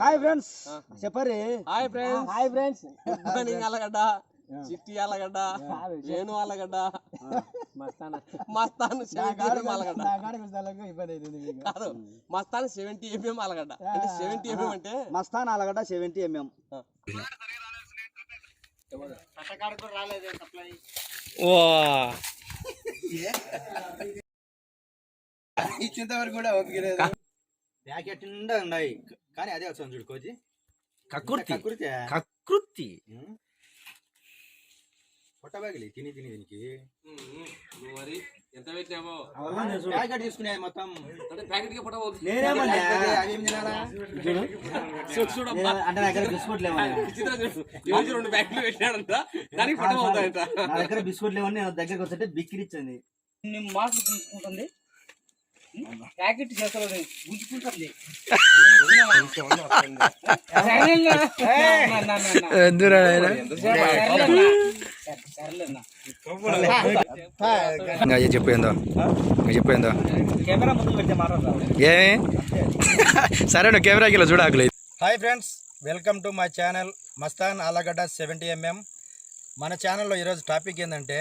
Hi friends చెప్పరి. Hi friends. Hi friends. Good morning ఆలగడ్డ, చిట్టి ఆలగడ్డ, వేణు ఆలగడ్డ, మస్తాన్ ఆలగడ్డ కాదు, మస్తాన్ 70 mm ఆలగడ్డ. అంటే 70 mm అంటే మస్తాన్ ఆలగడ్డ 70 mm. ఇచ్చేంతవరకు కూడా ఓపిక లేదు. ప్యాకెట్ నిండా ఉన్నాయి కానీ అదే వచ్చాను చూడుకోచి కకృతి పొట్టబాగిలి తిని దీనికి ఎంత పెట్టినామో ప్యాకెట్ తీసుకునే మొత్తం ప్యాకెట్ కి పొట్టబోతుంది. అంటే దగ్గర బిస్కెట్ లేవని 2 ప్యాకెట్లు పెట్టినాడంట, దానికి పొట్టబోతాయంట. నా దగ్గర బిస్కెట్ లేవని నేను దగ్గరకు వస్తే బిక్కిరిచ్చింది. మార్కులు తీసుకుంటుంది, ప్యాకెట్ చేస్తారు గుంజుకుంటుంది. చెప్పేందో కెమెరా ముందు పెడితే మాట్లాడతావు ఏమి సరే నువ్వు కెమెరాకి ఇలా చూడాలి. Hi friends, welcome to my channel Mastan Allagadda 70 mm. మన ఛానల్లో ఈరోజు టాపిక్ ఏంటంటే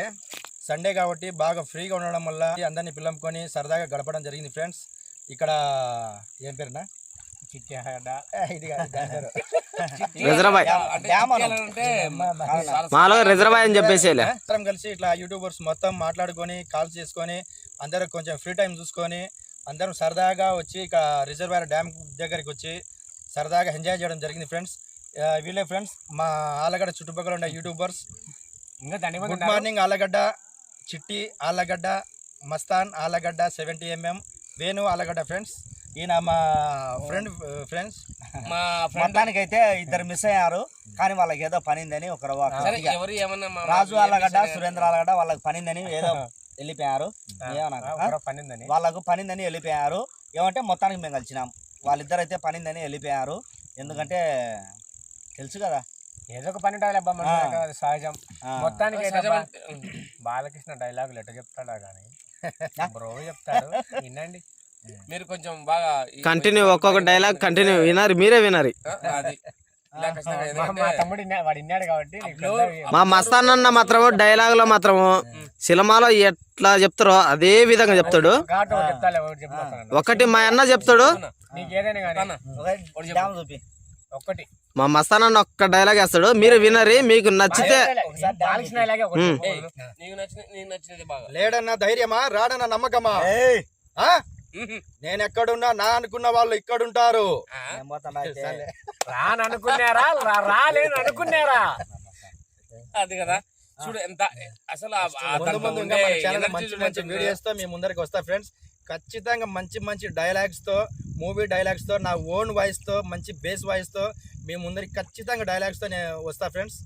సండే కాబట్టి బాగా ఫ్రీగా ఉండడం వల్ల అందరినీ పిలుపుకొని సరదాగా గడపడం జరిగింది ఫ్రెండ్స్. ఇక్కడ ఏం పేరునా చిట్టి మాలో రిజర్వాయర్ అని చెప్పేసి అందరం కలిసి ఇట్లా యూట్యూబర్స్ మొత్తం మాట్లాడుకొని కాల్స్ చేసుకొని అందరూ కొంచెం ఫ్రీ టైం చూసుకొని అందరం సరదాగా వచ్చి ఇక్కడ రిజర్వాయర్ డ్యామ్ దగ్గరికి వచ్చి సరదాగా ఎంజాయ్ చేయడం జరిగింది ఫ్రెండ్స్. వీళ్ళే ఫ్రెండ్స్ మా ఆలగడ్డ చుట్టుపక్కల ఉండే యూట్యూబర్స్. గుడ్ మార్నింగ్ ఆలగడ్డ, చిట్టి ఆలగడ్డ, మస్తాన్ ఆలగడ్డ 70 mm, వేణు ఆలగడ్డ ఫ్రెండ్స్. ఈయన మా ఫ్రెండ్స్ మా మొత్తానికి అయితే ఇద్దరు మిస్ అయ్యారు కానీ వాళ్ళకి ఏదో పనిందని ఒకరు రాజు ఆలగడ్డ, సురేంద్ర ఆలగడ్డ వాళ్ళకి పనిందని ఏదో వెళ్ళిపోయారు. వాళ్ళకు పనిందని వెళ్ళిపోయారు. ఏమంటే మొత్తానికి మేము కలిసినాం. వాళ్ళిద్దరు అయితే పనిందని వెళ్ళిపోయారు. ఎందుకంటే తెలుసు కదా ఏదో ఒక పని ఉండాలి అబ్బా, సహజం. మొత్తానికి బాలకృష్ణ డైలాగులు ఎట్లా చెప్తాడా కానీ బ్రో చెప్తాడు, వినండి మీరు కొంచెం బాగా కంటిన్యూ ఒక్కొక్క డైలాగ్ కంటిన్యూ వినారు, మీరే వినారు. మా తమ్ముడు వాడు విన్నాడు కాబట్టి మా మస్తాన్ అన్న మాత్రము డైలాగ్ లో మాత్రము సినిమాలో ఎట్లా చెప్తారో అదే విధంగా చెప్తాడు. ఒకటి మా అన్న చెప్తాడు, నీకు ఏదైనా కానీ ఒక్కటి మా మస్తాన్ అన్న ఒక్క డైలాగ్ వేస్తాడు, మీరు వినరి. మీకు నచ్చితే లేడన్న ధైర్యమా, రాడన్న నమ్మకమా, నేను ఎక్కడున్నా నా అనుకున్న వాళ్ళు ఇక్కడుంటారు. రాననుకున్నారా రాలేను అనుకున్నారా, అది కదా చూడు ఎంత అసలు. మంచి మంచి వీడియోస్ తో మీ ముందరికి వస్తా ఫ్రెండ్స్. ఖచ్చితంగా మంచి మంచి డైలాగ్స్ తో, మూవీ డైలాగ్స్ తో, నా ఓన్ వాయిస్ తో, మంచి బేస్ వాయిస్ తో మీ ముందరికి ఖచ్చితంగా డైలాగ్స్ తో నేను వస్తా ఫ్రెండ్స్.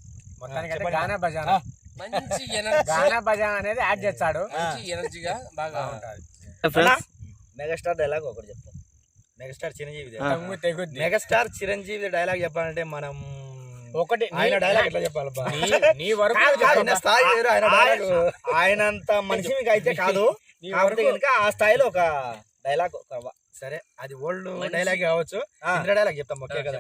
గానా బజానా మంచి గానా బజానా అనేది యాడ్ చేస్తాడు, మంచి ఎనర్జీగా బాగా ఉంటుంది. మెగాస్టార్ డైలాగ్ ఒకటి చెప్తాను. మెగాస్టార్ చిరంజీవి డైలాగ్ చెప్పాలంటే మనం ఒకటి ఆయన డైలాగ్ ఎట్లా చెప్పాలి, నీ వరకు స్థాయి వేరు. ఆయనంత మనిషి మీకు అయితే కాదు, కాబట్టి కనుక ఆ స్థాయిలో ఒక డైలాగ్ సరే అది ఓల్డ్ డైలాగ్ కావచ్చు, డైలాగ్ చెప్తాం ఓకే కదా.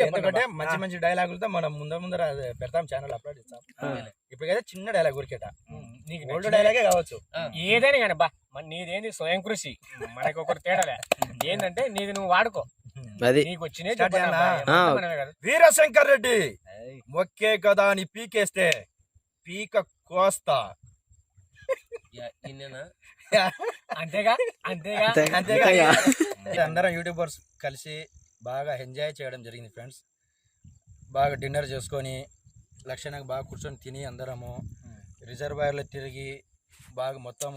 ఎందుకంటే మంచి మంచి డైలాగులతో మనం ముందర పెడతాం, ఛానల్ అప్లోడ్ చేస్తాం. ఇప్పటికైతే చిన్న డైలాగ్ ఊరికేట, నీకు ఓల్డ్ డైలాగే కావచ్చు ఏదైనా కానీ బా. నీదేంది స్వయం కృషి, మనకి ఒకటి తేడాలే ఏంటంటే నీది నువ్వు వాడుకో. నీకు వచ్చిన వీరశంకర్ రెడ్డి మొక్కే కదా అని పీకేస్తే పీక కోస్తా. అంతేగా అంతేగా అంతేగా అందరం యూట్యూబర్స్ కలిసి బాగా ఎంజాయ్ చేయడం జరిగింది ఫ్రెండ్స్. బాగా డిన్నర్ చేసుకొని లక్షణంగా బాగా కూర్చొని తిని అందరము రిజర్వాయర్లో తిరిగి బాగా మొత్తం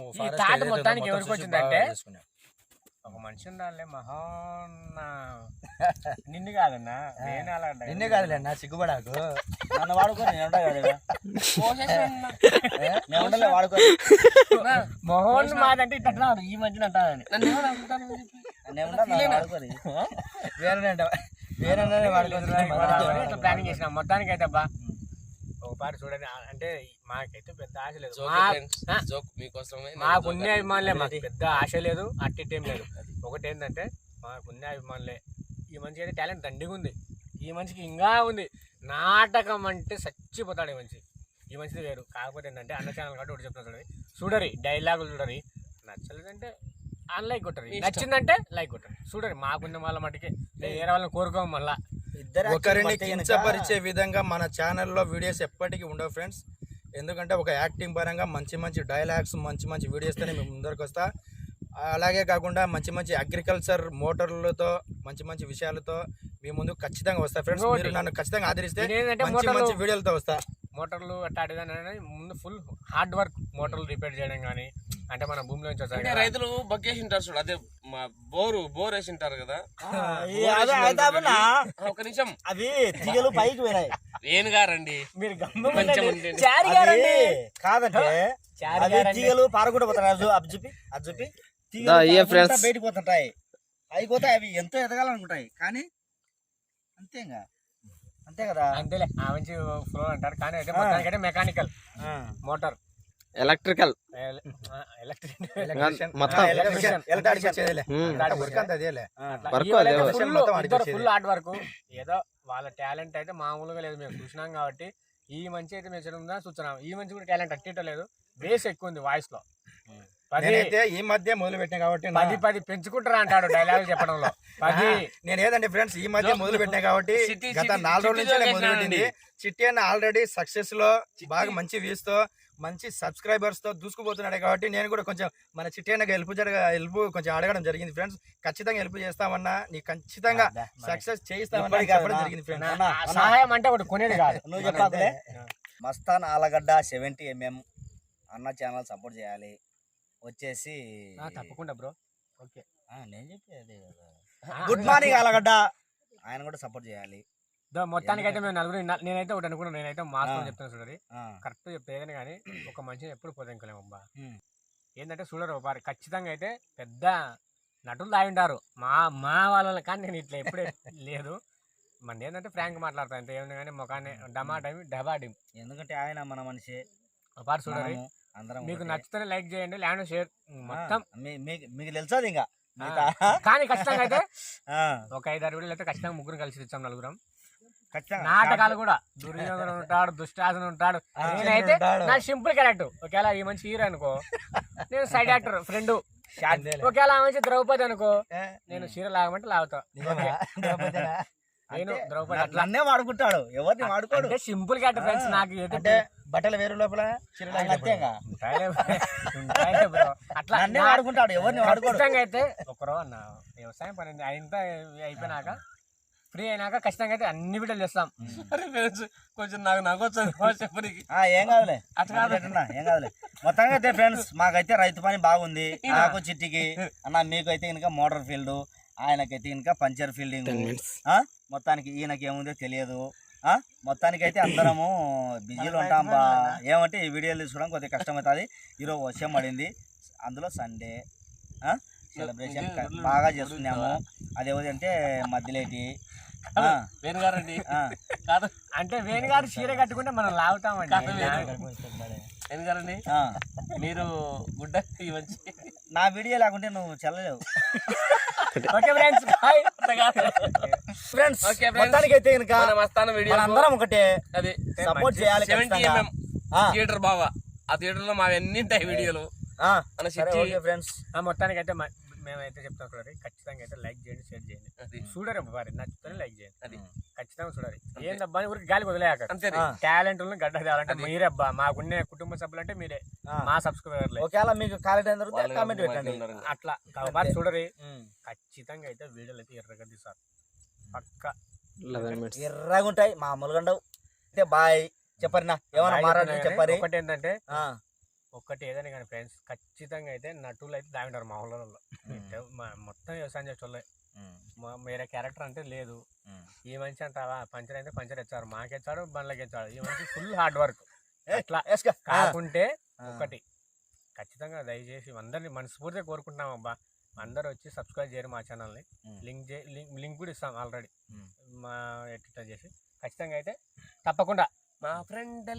మొత్తానికి ఎవరికి వచ్చిందంటే ఒక మనిషి ఉండాలి మహాన్న. నిన్ను కాదన్నా, నిన్నే కాదులే అన్న, సిగ్గుపడాకు. నన్ను వాడుకో, వాడుకో. మోహన్ మాదంటే ఇట్లా ఈ మధ్యన అంటానని ప్లానింగ్ చేసిన. మొత్తానికి అయితే అబ్బా ఒకసారి చూడండి. అంటే మాకైతే పెద్ద ఆశ లేదు, మాకున్న అభిమానులే. మాకు పెద్ద ఆశ లేదు, అట్టిటేం లేదు. ఒకటి ఏంటంటే మాకున్న అభిమానులే ఈ మనిషి అయితే టాలెంట్ దండిగా ఉంది. ఈ మనిషికి ఇంకా ఉంది. నాటకం అంటే చచ్చిపోతాడు ఈ మనిషిది వేరు. కాకపోతే ఏంటంటే అన్న ఛానల్ కాబట్టి ఒకటి చెప్తున్నా చూడరి, డైలాగులు చూడరి. నచ్చలేదంటే అన్లైక్ కొట్టరు, నచ్చిందంటే లైక్ కొట్టరు. చూడరి, మాకున్న వాళ్ళ మటుకే వేరే వాళ్ళని కోరుకోము. మళ్ళా ఒకరిని కించపరిచే విధంగా మన ఛానల్లో వీడియోస్ ఎప్పటికీ ఉండవు ఫ్రెండ్స్. ఎందుకంటే ఒక యాక్టింగ్ పరంగా మంచి మంచి డైలాగ్స్, మంచి మంచి వీడియోస్తోనే మేము ముందరకు వస్తా. అలాగే కాకుండా మంచి మంచి అగ్రికల్చర్ మోటార్లతో మంచి మంచి విషయాలతో మీ ముందు ఖచ్చితంగా వస్తా ఫ్రెండ్స్. మీరు నన్ను ఖచ్చితంగా ఆదరిస్తే మంచి మంచి వీడియోలతో వస్తా. మోటార్లు అట్టాడిదాని ముందు ఫుల్ హార్డ్ వర్క్. మోటార్లు రిపేర్ చేయడం కానీ, అంటే మన భూమిలో అంటే రైతులు బొక్కేసి ఉంటారు చూడు, అదే బోర్ వేసి ఉంటారు కదా. ఒక నిమిషం, అవి తీగలు పైకి పోయినాయి. ఏను గారండి మీరు కాదంటే తీగలు పారకుండా పోతాయి. అది చూపి బయటకు పోతుంటాయి. అయిపోతే అవి ఎంతో ఎదగాలనుకుంటాయి, కానీ అంతేగా, అంతే కదా. అంతేలే, ఆ మంచి ఫ్లో అంటారు. కానీ అయితే మొత్తానికైతే మెకానికల్ మోటార్, ఎలక్ట్రికల్ మొత్తం ఫుల్ హార్డ్ వర్క్. ఏదో వాళ్ళ టాలెంట్ అయితే మామూలుగా లేదు, మేము చూసినాం కాబట్టి. ఈ మంచి అయితే మేము చూస్తున్నాం. ఈ మంచి కూడా టాలెంట్ అట్టిటో లేదు, బేస్ ఎక్కువ ఉంది వాయిస్ లో. ఈ మధ్య మొదలు పెట్టినా కాబట్టి 10 పెంచుకుంటారా అంటాడు డైలాగ్ చెప్పడంలో. 10 నేను ఏదండి ఫ్రెండ్స్, ఈ మధ్య మొదలు పెట్టినా కాబట్టి గత 4 రోజుల నుంచి మొదలు పెట్టింది. చిట్టి అన్న ఆల్రెడీ సక్సెస్ లో బాగా మంచి వ్యూస్ తో, మంచి సబ్స్క్రైబర్స్ తో దూసుకుపోతున్నాడు కాబట్టి నేను కూడా కొంచెం మన చిట్టి అన్నకి హెల్ప్ కొంచెం అడగడం జరిగింది ఫ్రెండ్స్. ఖచ్చితంగా హెల్ప్ చేస్తామన్నా, నీకు ఖచ్చితంగా సక్సెస్ చేయిస్తామన్నా చెప్పడం జరిగింది ఫ్రెండ్స్. సహాయం అంటే ఒకటి కొనేది కాదు. నువ్వు చెప్పాలి. మస్తాన్ ఆలగడ్డ 70mm అన్న ఛానల్ సపోర్ట్ చేయాలి. వచ్చేసి తప్పకుండా బ్రో. ఓకే, నేను చెప్పేది గుడ్ మార్నింగ్ ఆలగడ్డ, ఆయన కూడా సపోర్ట్ చేయాలి. మొత్తానికి అయితే మేము నలుగురు, నేనైతే ఒకటి అనుకున్నాను. నేనైతే మాస్టర్ చెప్తాను చూడరి, కరెక్ట్ చెప్తే ఏదైనా కానీ ఒక మనిషిని ఎప్పుడు పోదనుకోలేము అబ్బా. ఏంటంటే చూడరు వారు ఖచ్చితంగా అయితే పెద్ద నటులు దాగి ఉంటారు మా వాళ్ళ. కానీ నేను ఇట్లా ఎప్పుడే లేదు. మన ఏంటంటే ఫ్రాంక్ మాట్లాడతాను అంతే, ఏమైనా కానీ మొఖాన్ని డబా డిమ్. ఎందుకంటే ఆయన మన మనిషి. పాటు చూడరి, మీకు నచ్చితే లైక్ చేయండి, ల్యాండ్ షేర్ మొత్తం మీకు తెలుసది ఇంకా. కానీ ఖచ్చితంగా అయితే ఒక 5-6 వీడియోలు అయితే ఖచ్చితంగా ముగ్గురు కలిసి తెచ్చాం, నలుగురం. నాటకాలు కూడా దుర్యోధన ఉంటాడు, దుష్టాసన ఉంటాడు. నేనైతే నా సింపుల్ క్యారెక్టర్. ఒకవేళ ఈ మంచి హీరో అనుకో, నేను సైడ్ యాక్టర్ ఫ్రెండ్. ఒకవేళ ఆ మంచి ద్రౌపది అనుకో, నేను చీర లాగమంటే లాగుతా. నేను ద్రౌపది అట్లా అన్నే వాడుకుంటాడు, ఎవరిని వాడుకోడు. Simple character friends. నాకు అంటే బట్టలు వేరు లోపల అట్లా అన్నే వాడుకుంటాడు, ఎవరిని వాడుకోడు. అయితే ఒకరో అన్న వ్యవసాయం పని అంతా అయిపోయినాక ఫ్రీ అయినాక ఖచ్చితంగా అయితే అన్ని వీడియోలు చేస్తాం. కొంచెం నాకు నవ్వొచ్చు. ఏం కాదులే, ఏం కాదులే. మొత్తంగా అయితే ఫ్రెండ్స్ మాకైతే రైతు పని బాగుంది. నాకు చిట్టికి అన్న, మీకు అయితే ఇంకా మోటార్ ఫీల్డ్, ఆయనకైతే ఇంకా పంచర్ ఫీల్డింగ్. మొత్తానికి ఈయనకి ఏముందో తెలియదు. మొత్తానికి అయితే అందరము బిజీలో ఉంటాం బా. ఏమంటే ఈ వీడియోలు తీసుకోవడం కొద్దిగా కష్టమవుతుంది. ఈరోజు వర్షం పడింది, అందులో సండే సెలబ్రేషన్ బాగా చేస్తున్నాము. అదేంటే మధ్యలేటి వేణుగారండి. అంటే వేణుగారు చీర కట్టుకుంటే మనం లాగుతామండి. వేణుగారండి, మీరు గుడ్డ మంచి నా వీడియో లేకుంటే నువ్వు చెల్లలేవు. ఫ్రెండ్స్ మొత్తానికి అయితే అందరం ఒకటే సపోర్ట్ చేయాలి. థియేటర్ బాగా, ఆ థియేటర్ లో మావన్నీ ఉంటాయి వీడియోలు. ఫ్రెండ్స్ మొత్తానికి అయితే మేమైతే చెప్తాం చూడాలి, ఖచ్చితంగా అయితే లైక్ చేయండి, షేర్ చేయండి. చూడరు వారి నచ్చుతానే లైక్ చేయండి, అది ఖచ్చితంగా చూడాలి. ఏందబ్బా ఊరికి గాలి వదిలేక టాలెంట్ గడ్డ తేవాలంటే మీరేబ్బా. మాకున్న కుటుంబ సభ్యులు అంటే మీరే, మా సబ్స్క్రైబర్లు. ఒకవేళ మీకు కామెంట్ పెట్టండి. అట్లా కాబట్టి చూడరి, ఖచ్చితంగా అయితే వీడియోలు అయితే ఎర్రగా తీస్తారు, పక్క ఎర్రగా ఉంటాయి, మామూలుగా ఉండవు. అయితే బాయ్ చెప్పరినా ఏమన్నా మాట్లాడి చెప్పారు. ఒకటి ఏంటంటే ఒక్కటి ఏదైనా కానీ ఫ్రెండ్స్, ఖచ్చితంగా అయితే నటులు అయితే దాగుంటారు మా ఊళ్ళలో. మొత్తం వ్యవసాయం చేసేవాళ్ళే, వేరే క్యారెక్టర్ అంటే లేదు. ఈ మనిషి అంటావా పంచర్ అయితే పంచర్ ఇచ్చారు, మాకెచ్చాడు, బండ్లకి ఇచ్చాడు. ఈ మనిషి ఫుల్ హార్డ్ వర్క్. అట్లా కాకుంటే ఒకటి ఖచ్చితంగా దయచేసి అందరినీ మనస్ఫూర్తిగా కోరుకుంటున్నాం అబ్బా, అందరూ వచ్చి సబ్స్క్రైబ్ చేయరు మా ఛానల్ని. లింక్ కూడా ఇస్తాం ఆల్రెడీ మా ఎట్లా చేసి. ఖచ్చితంగా అయితే తప్పకుండా మా ఫ్రెండ్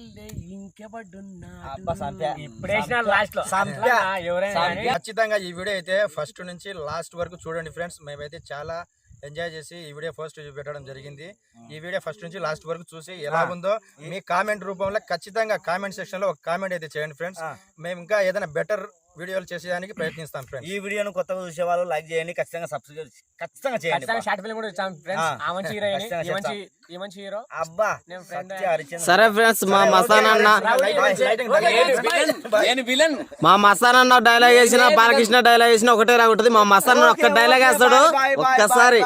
ఖచ్చితంగా ఈ వీడియో అయితే ఫస్ట్ నుంచి లాస్ట్ వరకు చూడండి ఫ్రెండ్స్. మేమైతే చాలా ఎంజాయ్ చేసి ఈ వీడియో ఫస్ట్ పెట్టడం జరిగింది. ఈ వీడియో ఫస్ట్ నుంచి లాస్ట్ వరకు చూసి ఎలా ఉందో మీ కామెంట్ రూపంలో ఖచ్చితంగా కామెంట్ సెక్షన్ లో ఒక కామెంట్ అయితే చేయండి ఫ్రెండ్స్. మేము ఇంకా ఏదైనా బెటర్ వీడియోలు చేసేదానికి ప్రయత్నిస్తాం ఫ్రెండ్స్. ఈ వీడియోను కొత్తగా చూసే వాళ్ళు లైక్ చేయండి, ఖచ్చితంగా సబ్స్క్రైబ్ ఖచ్చితంగా చేయండి. షార్ట్ ఫిల్మ్ కూడా ఇచ్చాం ఫ్రెండ్స్. ఆ మంచి హీరోయిన్, ఈ మంచి హీరో. అబ్బా నేను ఫ్రెండ్. సరే ఫ్రెండ్స్, మా మస్తానన్న మా మస్తానన్న డైలాగ్ వేసిన, బాలకృష్ణ డైలాగ్ వేసిన ఒకటే రాగుంటది. మా మస్తానన్న ఒక్క డైలాగ్ వేస్తాడు ఒక్కసారి.